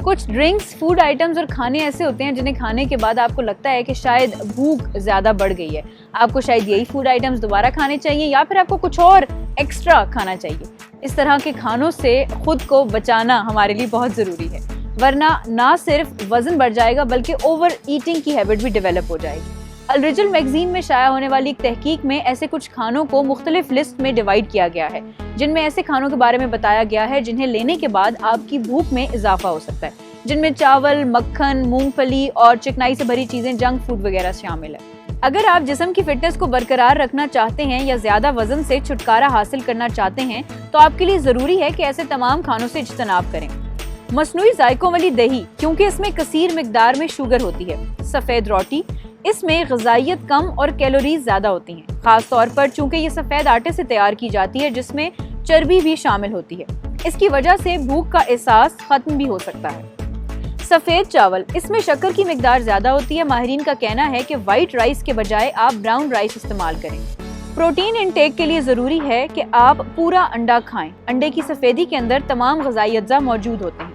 कुछ drinks, food items और खाने ऐसे होते हैं जिन्हें खाने के बाद आपको लगता है कि शायद भूख ज़्यादा बढ़ गई है। आपको शायद यही फूड आइटम्स दोबारा खाने चाहिए या फिर आपको कुछ और एक्स्ट्रा खाना चाहिए। इस तरह के खानों से खुद को बचाना हमारे लिए बहुत ज़रूरी है, वरना ना सिर्फ वज़न बढ़ जाएगा बल्कि ओवर ईटिंग की हैबिट भी डेवलप हो जाएगी। अल रिजल मैगजीन में शाया होने वाली एक तहकीक में ऐसे कुछ खानों को मुख्तलिफ लिस्ट में डिवाइड किया गया है, जिनमें ऐसे खानों के बारे में बताया गया है जिन्हें लेने के बाद आपकी भूख में इजाफा हो सकता है, जिनमें चावल, मक्खन, मूंगफली और चिकनाई से भरी चीजें, जंक फूड वगैरह शामिल है। अगर आप जिस्म की फिटनेस को बरकरार रखना चाहते हैं या ज्यादा वजन से छुटकारा हासिल करना चाहते हैं तो आपके लिए जरूरी है कि ऐसे तमाम खानों से इज्तनाब करें। मसनूई जायकों वाली दही, क्योंकि इसमें कसीर मिकदार में शुगर होती है। सफेद रोटी, इसमें ग़िज़ाइयत कम और कैलोरीज ज्यादा होती हैं, खास तौर पर चूंकि ये सफेद आटे से तैयार की जाती है जिसमें चर्बी भी शामिल होती है। इसकी वजह से भूख का एहसास खत्म भी हो सकता है। सफेद चावल, इसमें शक्कर की मिकदार ज्यादा होती है। माहिरीन का कहना है कि वाइट राइस के बजाय आप ब्राउन राइस इस्तेमाल करें। प्रोटीन इनटेक के लिए जरूरी है कि आप पूरा अंडा खाएं। अंडे की सफेदी के अंदर तमाम ग़िज़ाई अज्जा मौजूद होते हैं।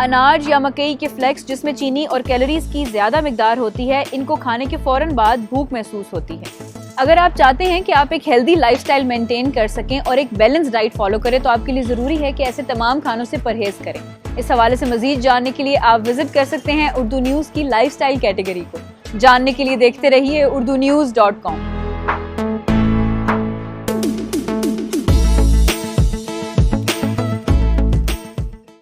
अनाज या मकई के फ्लेक्स, जिसमें चीनी और कैलोरीज की ज्यादा मिकदार होती है, इनको खाने के फौरन बाद भूख महसूस होती है। अगर आप चाहते हैं कि आप एक हेल्दी लाइफस्टाइल मेंटेन कर सकें और एक बैलेंस डाइट फॉलो करें तो आपके लिए जरूरी है कि ऐसे तमाम खानों से परहेज करें। इस हवाले से मजीद जानने के लिए आप विजिट कर सकते हैं उर्दू न्यूज़ की लाइफस्टाइल कैटेगरी को। जानने के लिए देखते रहिए urdunews.com।